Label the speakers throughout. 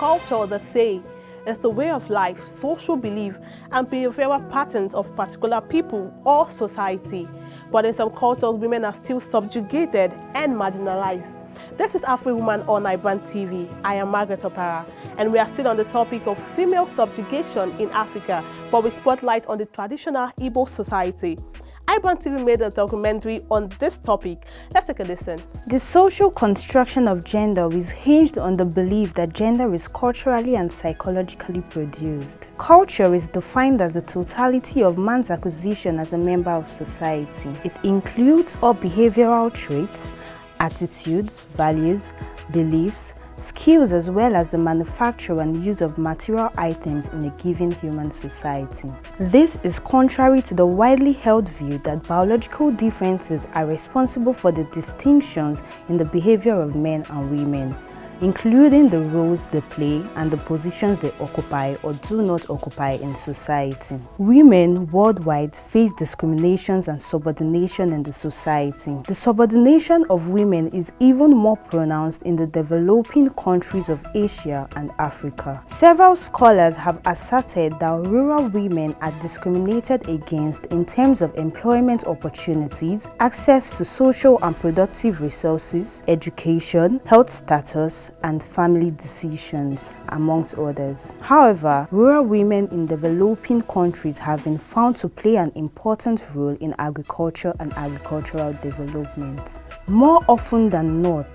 Speaker 1: culture, they say, is the way of life, social belief, and behavioral patterns of particular people or society. But in some cultures, women are still subjugated and marginalized. This is AFRIWOMAN on iBrandTV. I am Margaret Opara, and we are still on the topic of female subjugation in Africa, but we spotlight on the traditional Igbo society. iBrandTV made a documentary on this topic. Let's take a listen.
Speaker 2: The social construction of gender is hinged on the belief that gender is culturally and psychologically produced. Culture is defined as the totality of man's acquisition as a member of society. It includes all behavioral traits, attitudes, values, beliefs, skills, as well as the manufacture and use of material items in a given human society. This is contrary to the widely held view that biological differences are responsible for the distinctions in the behavior of men and women, including the roles they play and the positions they occupy or do not occupy in society. Women worldwide face discriminations and subordination in the society. The subordination of women is even more pronounced in the developing countries of Asia and Africa. Several scholars have asserted that rural women are discriminated against in terms of employment opportunities, access to social and productive resources, education, health status, and family decisions, amongst others. However, rural women in developing countries have been found to play an important role in agriculture and agricultural development. More often than not,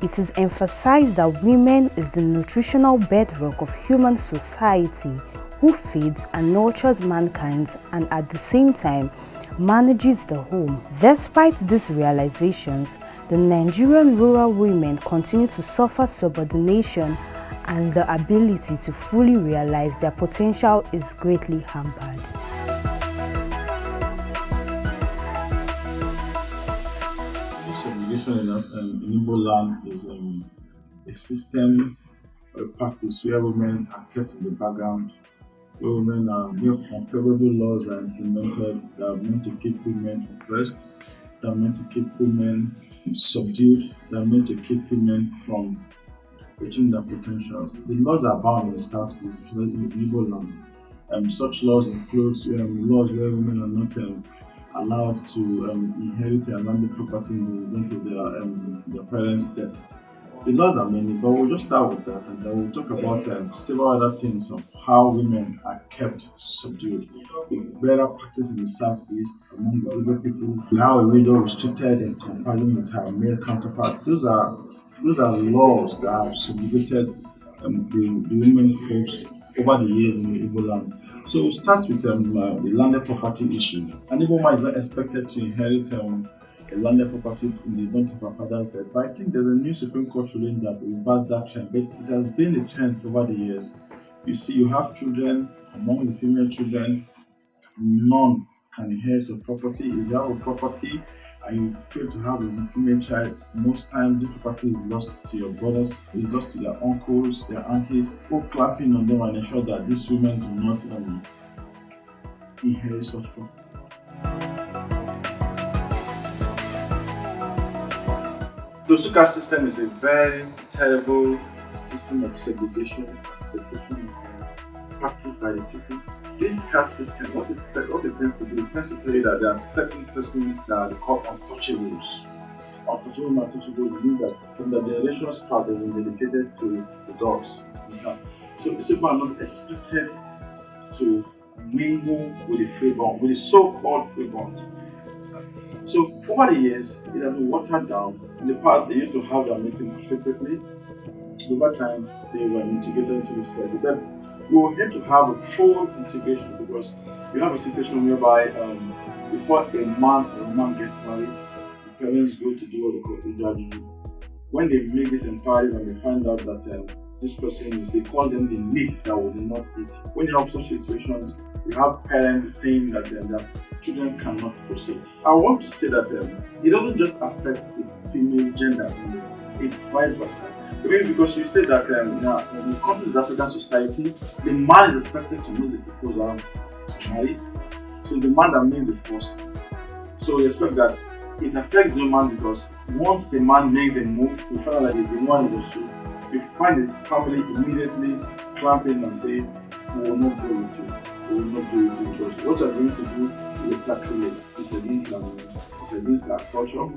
Speaker 2: it is emphasized that women is the nutritional bedrock of human society who feeds and nurtures mankind and at the same time manages the home. Despite these realizations, the Nigerian rural women continue to suffer subordination and the ability to fully realize their potential is greatly hampered.
Speaker 3: Subjugation in Igbo land is a system or a practice where women are kept in the background, where women are unfavorable laws are implemented that are meant to keep women oppressed, that are meant to keep women subdued, that are meant to keep women from reaching their potentials. The laws are bound in the southeast, especially in Igbo land. Such laws include laws where women are not allowed to inherit and landed property in the event of their parents' death. The laws are many, but we'll just start with that, and then we'll talk about several other things of how women are kept subdued. The better practice in the southeast among the Igbo people, how a widow is treated in comparison with her male counterpart. Those are laws that have subjugated the women folks over the years in the Igbo land. So we'll start with the landed property issue. An Igbo man is not expected to inherit a landed property in the event of her father's death. But I think there's a new Supreme Court ruling that reversed that trend. But it has been a trend over the years. You see, you have children, among the female children, none can inherit a property. If you have a property and you fail to have a female child, most times the property is lost to your brothers, is lost to their uncles, their aunties, who clamping on them and ensure that these women do not inherit such properties. The social system is a very terrible system of segregation and separation practiced by the people. This caste system, what it tends to do is tends to tell you that there are certain persons that are called untouchables. Untouchable and untouchables mean that from the generations past they've been dedicated to the gods. So these people are not expected to mingle with the freeborn, with the so-called freeborn. So over the years, it has been watered down. In the past, they used to have their meetings separately. Over time, they were integrated into the society. But we will get to have a full integration because you have a situation whereby before a man gets married, the parents go to do what they call Ijaju. When they make this inquiry and they find out that this person is, they call them the meat that we do not eat. When you have such situations, you have parents saying that their children cannot proceed. I want to say that it doesn't just affect the female gender, it's vice versa. Maybe because you say that when it comes to the African society, the man is expected to make the proposal to marry. So the man that makes the first. So you expect that it affects the man because once the man makes a move, you find out that the woman is also you find the family immediately clamping and say, we will not go with you. We will not go with you because what you're going to do is a sacrilege. It's against our name. It's against our culture.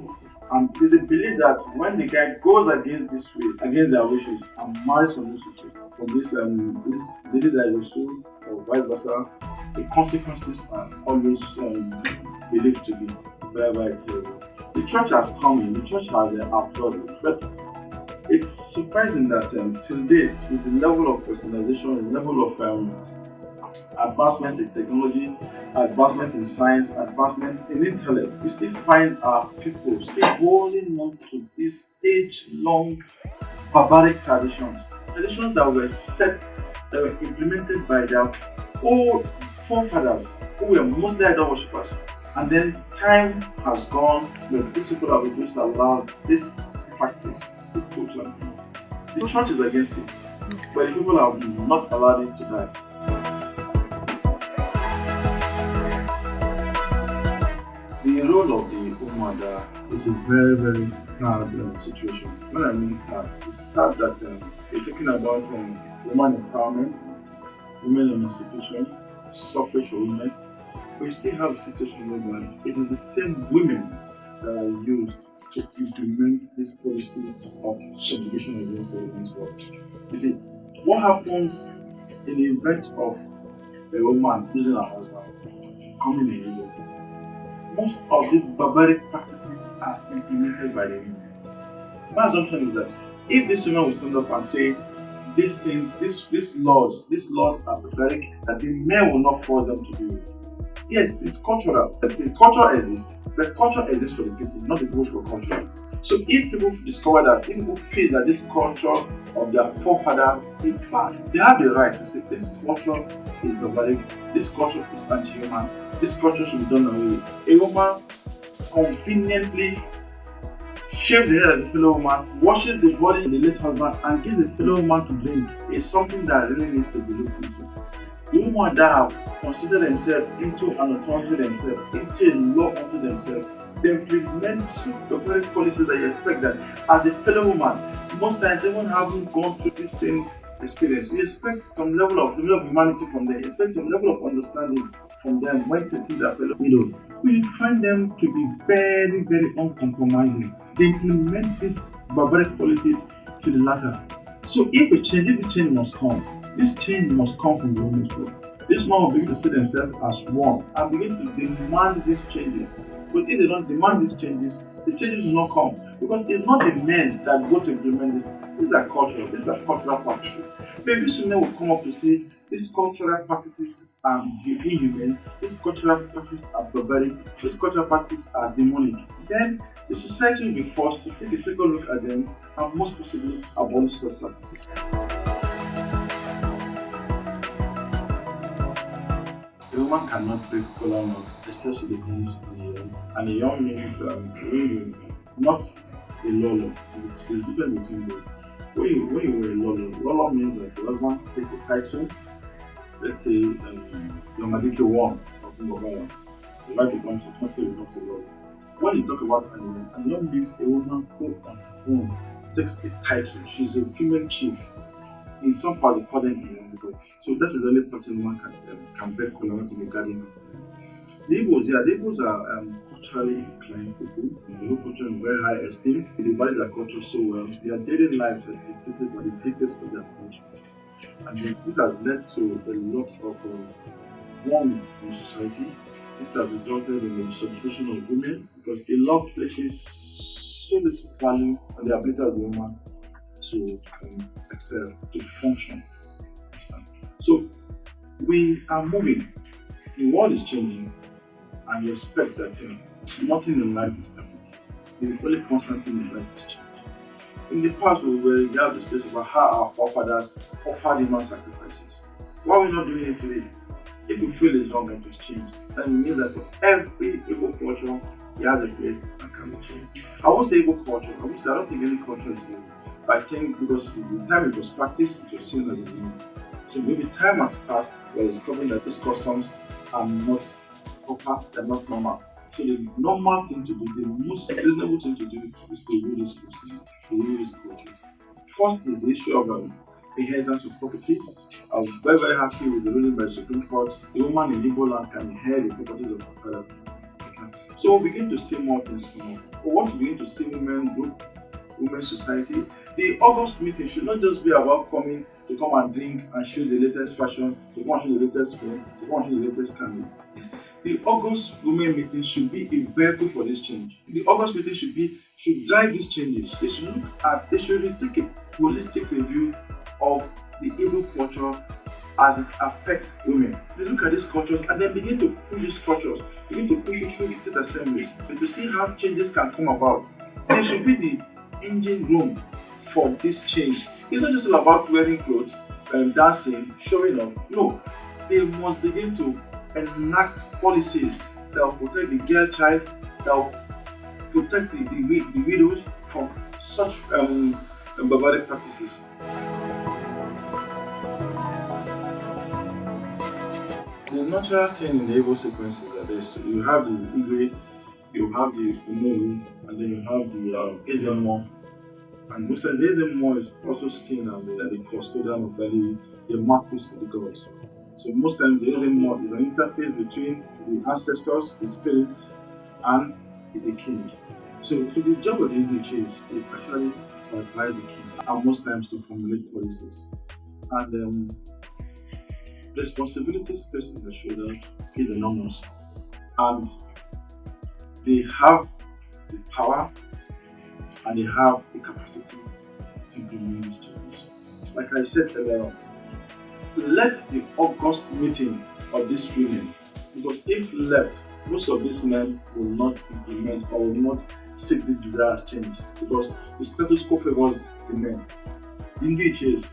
Speaker 3: And there's a belief that when the guy goes against this way, against their wishes, and marries from this lady that is so, or vice versa, the consequences are always believed to be very, very terrible. The church has come in, the church has applauded, but it's surprising that till date, with the level of personalization, the level of advancements in technology, advancement in science, advancement in intellect, we still find our people still holding on to these age-long barbaric traditions that were set, that were implemented by their old forefathers who were mostly idol worshippers. And then time has gone, but these people have refused to allow this practice to put on. The church is against it, but the people have not allowed it to die. The role of the woman is a very, very sad situation. When I mean sad, it's sad that we're talking about women empowerment, women emancipation, suffrage for women. But you still have a situation whereby it is the same women that are used to implement this policy of subjugation against the women's world. You see, what happens in the event of a woman losing her husband, coming in Igbo? Most of these barbaric practices are implemented by the women. My assumption is that if this woman will stand up and say these things, these laws are barbaric, that the men will not force them to do it. Yes, it's cultural. The culture exists. The culture exists for the people, not the people for culture. So if people discover that, if people feel that this culture of their forefathers is bad, they have the right to say this culture is barbaric, this culture is anti-human, this culture should be done away with. A woman conveniently shaves the head of the fellow woman, washes the body of the late husband, and gives the fellow woman to drink is something that really needs to be looked into. Women that have considered themselves into an authority themselves, into a law unto themselves, they implement barbaric policies that you expect that as a fellow woman, most times even having gone through this same experience, you expect some level of humanity from them, you expect some level of understanding from them when treating their fellow widows. We find them to be very, very uncompromising. They implement these barbaric policies to the latter. So if the change must come, this change must come from the women's group. This man will begin to see themselves as one and begin to demand these changes. But if they don't demand these changes will not come. Because it's not the men that go to implement this. These are cultural practices. Maybe these women will come up to say these cultural practices are inhuman, these cultural practices are barbaric, these cultural practices are demonic. Then the society will be forced to take a second look at them and most possibly abolish such practices. A woman cannot break kola nut except she becomes a young. And a young means not a lolo. There's difference between both. When you were a lolo means that your husband takes a title. Let's say your Madike 1 of Mbobaya. The wife becomes a lolo. When you talk about a young means a woman who on her own takes a title. She's a female chief. In some parts, they call them Igbo. So that's the only person one can break kola nut in the garden. The Igbos are culturally inclined people. They hold culture in very high esteem. They value their culture so well. Their daily lives are dictated by the dictates of their culture. And this has led to a lot of wrong in society. This has resulted in the subjugation of women because a lot of places so little value on the ability of the woman to excel, to function. So we are moving. The world is changing, and you expect that nothing in life is static. The only constant thing in life is change. In the past, we have discussed about how our forefathers offered human sacrifices. Why are we not doing it today? If we feel it's wrong, it is change. That means that for every Igbo culture, it has a place and can be changed. I won't say Igbo culture. I don't think any culture is evil. But I think because the time it was practiced, it was seen as a evil. So maybe time has passed where it's proven that these customs are not proper, they're not normal. So the normal thing to do, the most reasonable thing to do is to do this customs, to do this culture. First is the issue of inheritance of property. I was very, very happy with the ruling by the Supreme Court. The woman in Igbo land can inherit the properties of her father. So we begin to see more things come up. We want to begin to see women group, women's society. The August meeting should not just be about coming to come and drink and show the latest fashion, to come and show the latest phone, to come and show the latest camera. The August women meeting should be a vehicle for this change. The August meeting should drive these changes. They should take a holistic review of the Igbo culture as it affects women. They look at these cultures and then begin to push these cultures, begin to push it through the state assemblies, and to see how changes can come about. There should be the engine room for this change. It's not just all about wearing clothes, dancing, showing off. No, they must begin to enact policies that will protect the girl child, that will protect the widows from such barbaric practices. The natural thing in the Igbo sequence is that this: you have the Igwe, you have the Umoru, and then you have the Ezemo. And most of the Ezemo is also seen as the custodian of the Marcus of the gods. So most times the Ezemo is an interface between the ancestors, the spirits, and the king. So the job of the Igwe is actually to advise the king, and most times to formulate policies. And responsibilities placed on their shoulders is enormous, and they have the power and they have the capacity to implement these changes. Like I said earlier, let the August meeting of these women, because if left, most of these men will not implement or will not seek the desired change, because the status quo favors the men. Indeed, is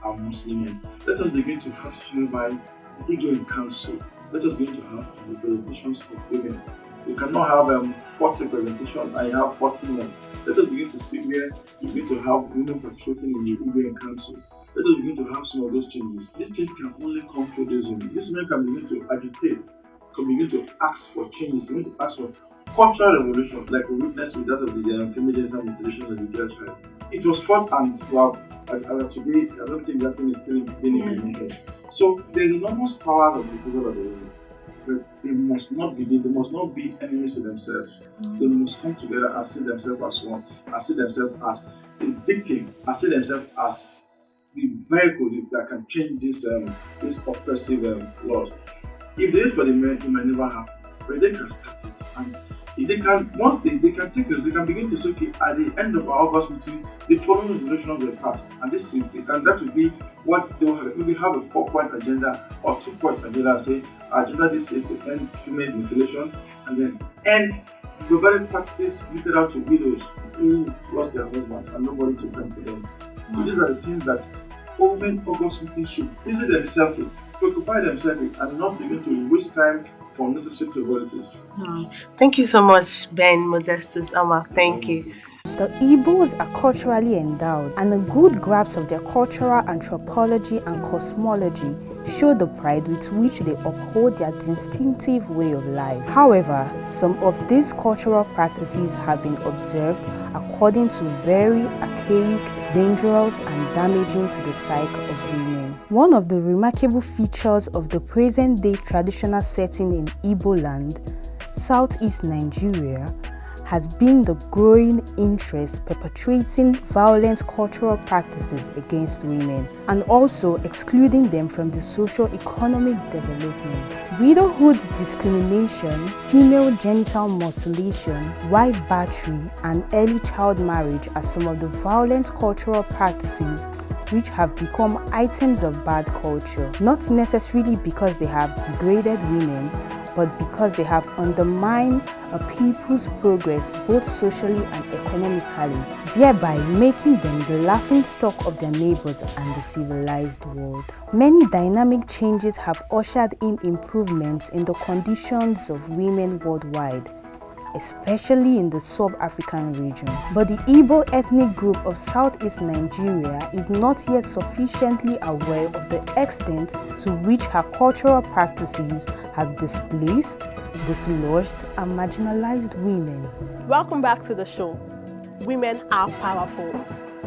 Speaker 3: are Muslim men. Let us begin to have seen by the Igbo in council. Let us begin to have representations of women. We cannot have 40 representations and you have 40 men. Let us begin to see where we begin to have women participating in the Igbo in council. Let us begin to have some of those changes. This change can only come through this women. These men can begin to agitate, can begin to ask for changes, begin to ask for cultural revolution, like we witnessed with that of the female genital mutilation of the girl child. It was fought, and today I don't think that thing is still being implemented. So there's enormous power of the people of the women, but they must not be enemies to themselves. They must come together and see themselves as one, and see themselves as the victim, and see themselves as the vehicle that can change this oppressive laws. If they wait for the men, it might never happen, but they can start it. And if they can, once they can take it, they can begin to say, okay, at the end of our August meeting, the following resolutions were passed, and this is it, and that will be what they will have. Maybe have a 4-point agenda or 2-point agenda and say, our agenda this is to end female mutilation, and then end barbaric practices meted out to widows who lost their husbands and nobody to fend for them. So these are the things that women August meeting should busy themselves with, preoccupy themselves with, and not begin to waste time for unnecessary frivolities.
Speaker 1: Thank you so much, Ben Modestus Ama. Thank you.
Speaker 2: The Igbos are culturally endowed, and a good grasp of their cultural anthropology and cosmology show the pride with which they uphold their distinctive way of life. However, some of these cultural practices have been observed according to very archaic, dangerous, and damaging to the psyche of women. One of the remarkable features of the present-day traditional setting in Igbo land, southeast Nigeria, has been the growing interest perpetuating violent cultural practices against women and also excluding them from the socio-economic development. Widowhood discrimination, female genital mutilation, wife battery, and early child marriage are some of the violent cultural practices which have become items of bad culture, not necessarily because they have degraded women, but because they have undermined a people's progress both socially and economically, thereby making them the laughingstock of their neighbors and the civilized world. Many dynamic changes have ushered in improvements in the conditions of women worldwide, especially in the sub-African region. But the Igbo ethnic group of southeast Nigeria is not yet sufficiently aware of the extent to which her cultural practices have displaced, dislodged, and marginalized women.
Speaker 1: Welcome back to the show. Women are powerful.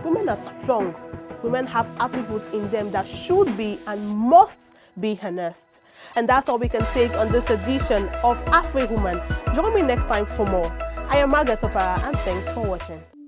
Speaker 1: women are strong. Women have attributes in them that should be and must be harnessed. And that's all we can take on this edition of AfriWoman. Join me next time for more. I am Margaret Opara, and thanks for watching.